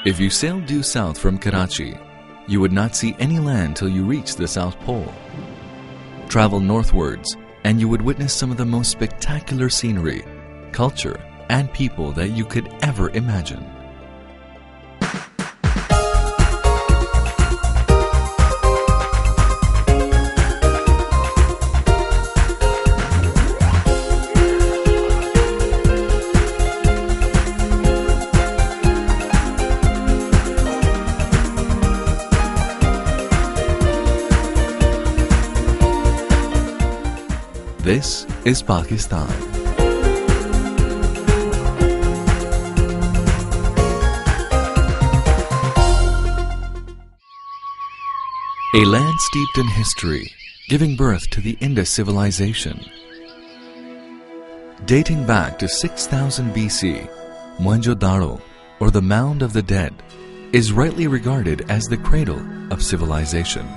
If you sailed due south from Karachi, you would not see any land till you reached the South Pole. Travel northwards, and you would witness some of the most spectacular scenery, culture, and people that you could ever imagine. This is Pakistan. A land steeped in history, giving birth to the Indus civilization. Dating back to 6000 BC, Mohenjo-daro, or the Mound of the Dead, is rightly regarded as the cradle of civilization.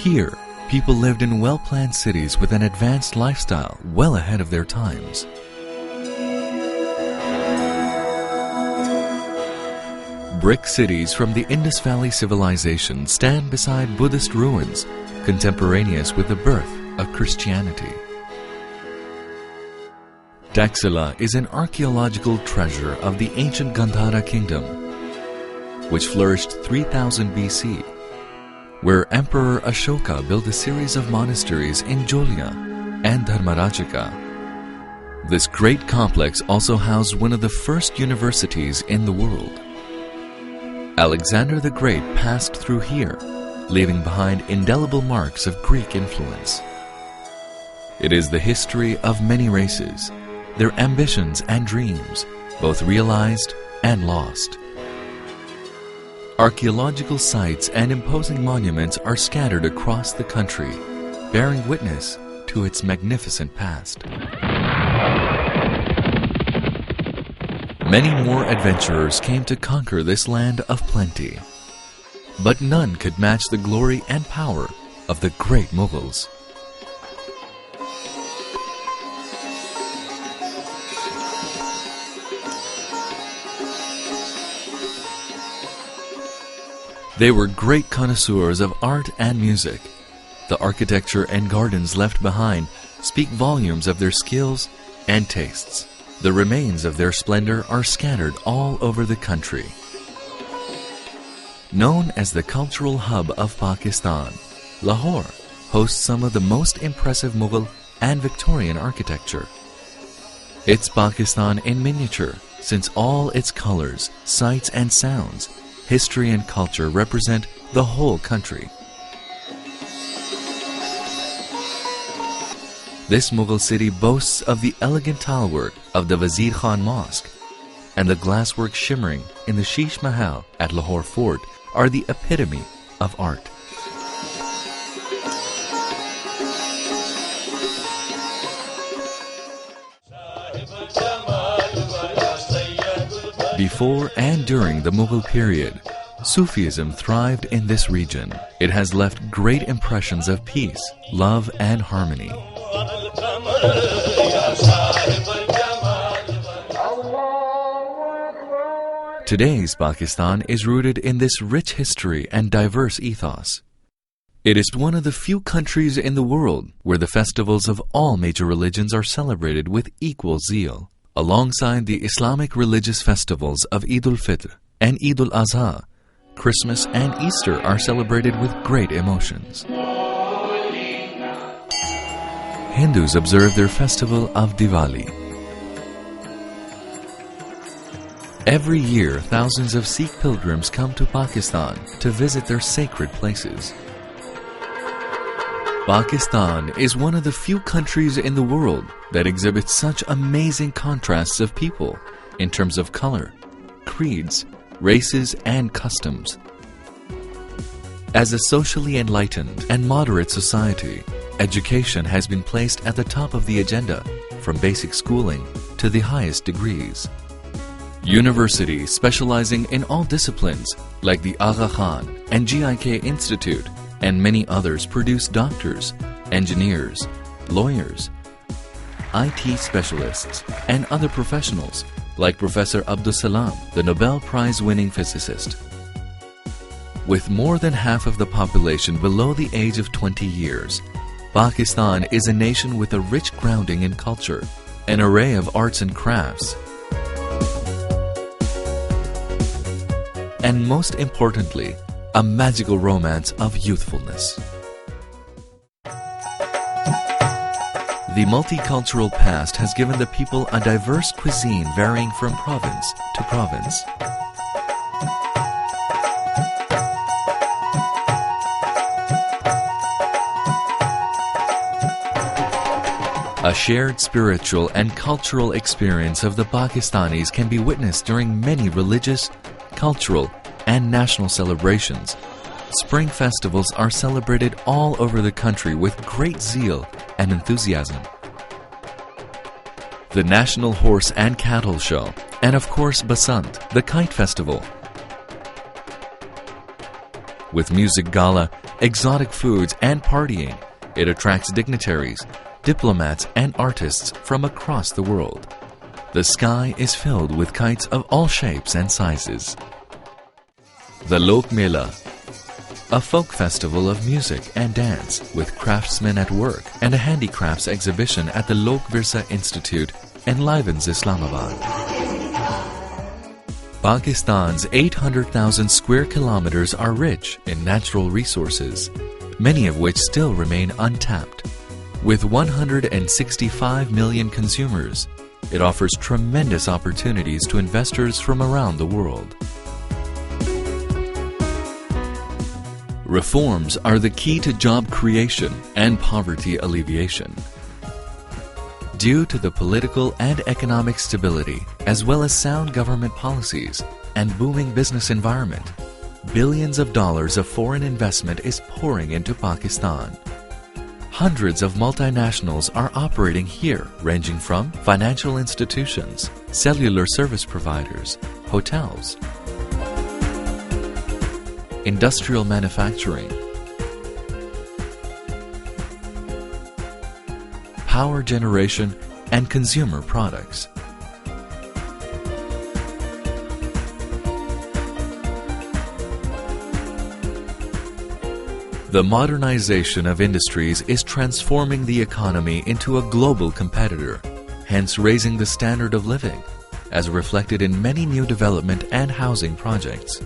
Here, people lived in well-planned cities with an advanced lifestyle well ahead of their times. Brick cities from the Indus Valley civilization stand beside Buddhist ruins, contemporaneous with the birth of Christianity. Taxila is an archaeological treasure of the ancient Gandhara kingdom, which flourished 3000 BC. Where Emperor Ashoka built a series of monasteries in Jolya and Dharmarajika. This great complex also housed one of the first universities in the world. Alexander the Great passed through here, leaving behind indelible marks of Greek influence. It is the history of many races, their ambitions and dreams, both realized and lost. Archaeological sites and imposing monuments are scattered across the country, bearing witness to its magnificent past. Many more adventurers came to conquer this land of plenty, but none could match the glory and power of the great Mughals. They were great connoisseurs of art and music. The architecture and gardens left behind speak volumes of their skills and tastes. The remains of their splendor are scattered all over the country. Known as the cultural hub of Pakistan, Lahore hosts some of the most impressive Mughal and Victorian architecture. It's Pakistan in miniature, since all its colors, sights and sounds, history and culture represent the whole country. This Mughal city boasts of the elegant tilework of the Wazir Khan Mosque, and the glasswork shimmering in the Sheesh Mahal at Lahore Fort are the epitome of art. Before and during the Mughal period, Sufism thrived in this region. It has left great impressions of peace, love, and harmony. Today's Pakistan is rooted in this rich history and diverse ethos. It is one of the few countries in the world where the festivals of all major religions are celebrated with equal zeal. Alongside the Islamic religious festivals of Eid al-Fitr and Eid al-Adha, Christmas and Easter are celebrated with great emotions. Hindus observe their festival of Diwali. Every year, thousands of Sikh pilgrims come to Pakistan to visit their sacred places. Pakistan is one of the few countries in the world that exhibits such amazing contrasts of people in terms of color, creeds, races, and customs. As a socially enlightened and moderate society, education has been placed at the top of the agenda, from basic schooling to the highest degrees. Universities specializing in all disciplines, like the Aga Khan and GIK Institute, and many others produce doctors, engineers, lawyers, IT specialists, and other professionals like Professor Abdus Salam, the Nobel Prize-winning physicist. With more than half of the population below the age of 20 years, Pakistan is a nation with a rich grounding in culture, an array of arts and crafts, and most importantly, a magical romance of youthfulness. The multicultural past has given the people a diverse cuisine varying from province to province. A shared spiritual and cultural experience of the Pakistanis can be witnessed during many religious, cultural, and national celebrations. Spring festivals are celebrated all over the country with great zeal and enthusiasm. The National Horse and Cattle Show, and of course Basant, the Kite Festival. With music gala, exotic foods, and partying, it attracts dignitaries, diplomats, and artists from across the world. The sky is filled with kites of all shapes and sizes. The Lok Mela, a folk festival of music and dance with craftsmen at work, and a handicrafts exhibition at the Lok Virsa Institute enlivens Islamabad. Pakistan's 800,000 square kilometers are rich in natural resources, many of which still remain untapped. With 165 million consumers, it offers tremendous opportunities to investors from around the world. Reforms are the key to job creation and poverty alleviation. Due to the political and economic stability, as well as sound government policies and booming business environment, billions of dollars of foreign investment is pouring into Pakistan. Hundreds of multinationals are operating here, ranging from financial institutions, cellular service providers, hotels, industrial manufacturing, power generation, and consumer products. The modernization of industries is transforming the economy into a global competitor, hence raising the standard of living, as reflected in many new development and housing projects.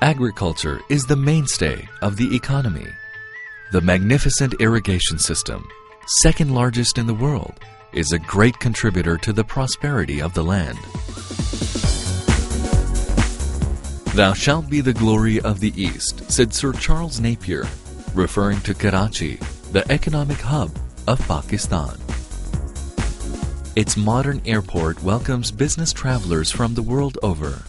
Agriculture is the mainstay of the economy. The magnificent irrigation system, second largest in the world, is a great contributor to the prosperity of the land. "Thou shalt be the glory of the East," said Sir Charles Napier, referring to Karachi, the economic hub of Pakistan. Its modern airport welcomes business travelers from the world over.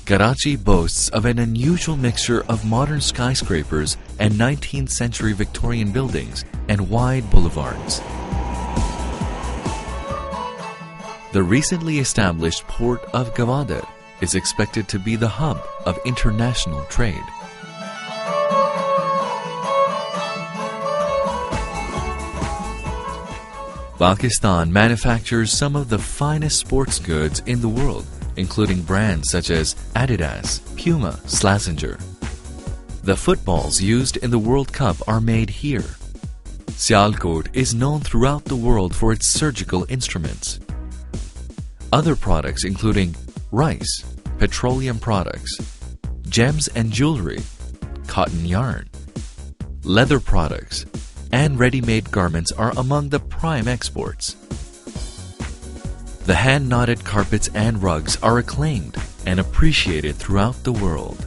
Karachi boasts of an unusual mixture of modern skyscrapers and 19th century Victorian buildings and wide boulevards. The recently established port of Gwadar is expected to be the hub of international trade. Pakistan manufactures some of the finest sports goods in the world, including brands such as Adidas, Puma, Slazenger. The footballs used in the World Cup are made here. Sialkot is known throughout the world for its surgical instruments. Other products including rice, petroleum products, gems and jewelry, cotton yarn, leather products, and ready-made garments are among the prime exports. The hand-knotted carpets and rugs are acclaimed and appreciated throughout the world.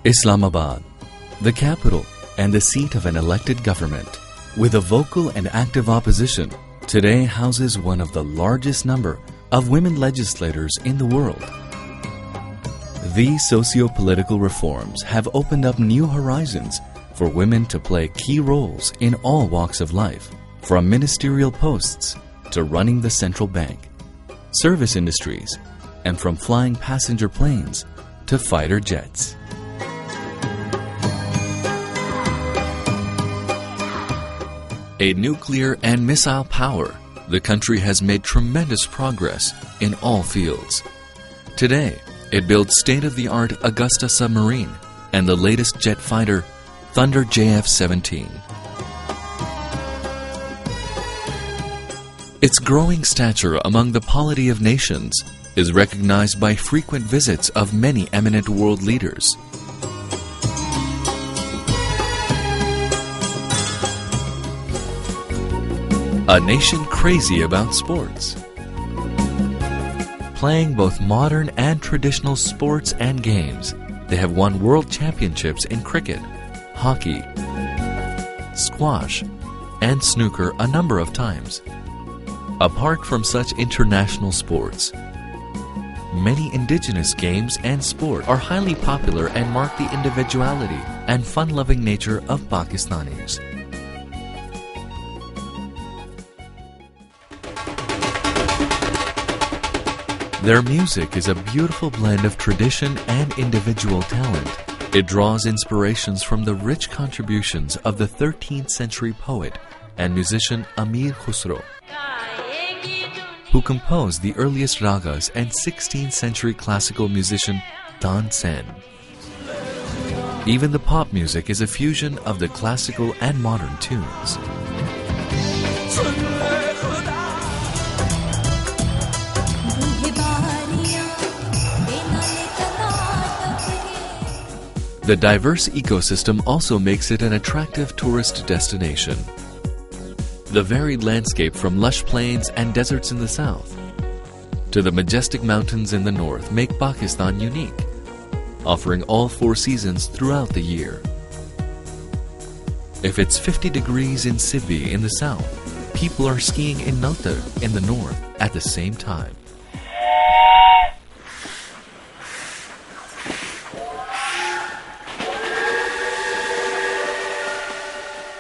Islamabad, the capital and the seat of an elected government, with a vocal and active opposition, today houses one of the largest number of women legislators in the world. These socio-political reforms have opened up new horizons for women to play key roles in all walks of life, from ministerial posts to running the central bank, service industries, and from flying passenger planes to fighter jets. A nuclear and missile power, the country has made tremendous progress in all fields. Today, it builds state-of-the-art Augusta submarine and the latest jet fighter, Thunder JF-17. Its growing stature among the polity of nations is recognized by frequent visits of many eminent world leaders. A nation crazy about sports. Playing both modern and traditional sports and games, they have won world championships in cricket, hockey, squash, and snooker a number of times. Apart from such international sports, many indigenous games and sport are highly popular and mark the individuality and fun-loving nature of Pakistanis. Their music is a beautiful blend of tradition and individual talent. It draws inspirations from the rich contributions of the 13th century poet and musician Amir Khusro, who composed the earliest ragas, and 16th century classical musician Tansen. Even the pop music is a fusion of the classical and modern tunes. The diverse ecosystem also makes it an attractive tourist destination. The varied landscape from lush plains and deserts in the south to the majestic mountains in the north make Pakistan unique, offering all 4 seasons throughout the year. If it's 50 degrees in Sibbi in the south, people are skiing in Naltar in the north at the same time.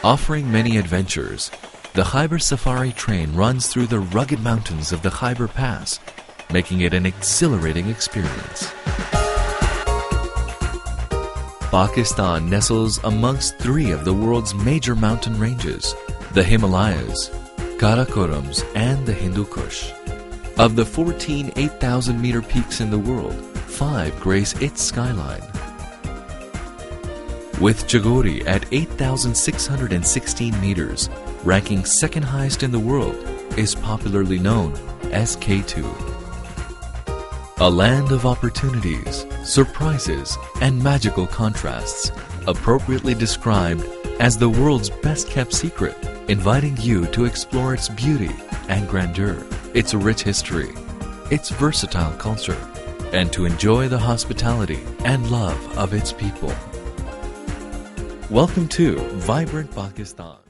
Offering many adventures, the Khyber Safari train runs through the rugged mountains of the Khyber Pass, making it an exhilarating experience. Pakistan nestles amongst 3 of the world's major mountain ranges, the Himalayas, Karakorums, and the Hindu Kush. Of the 14 8,000-meter peaks in the world, 5 grace its skyline. With Chagori at 8,616 meters, ranking second highest in the world, is popularly known as K2. A land of opportunities, surprises, and magical contrasts, appropriately described as the world's best-kept secret, inviting you to explore its beauty and grandeur, its rich history, its versatile culture, and to enjoy the hospitality and love of its people. Welcome to Vibrant Pakistan.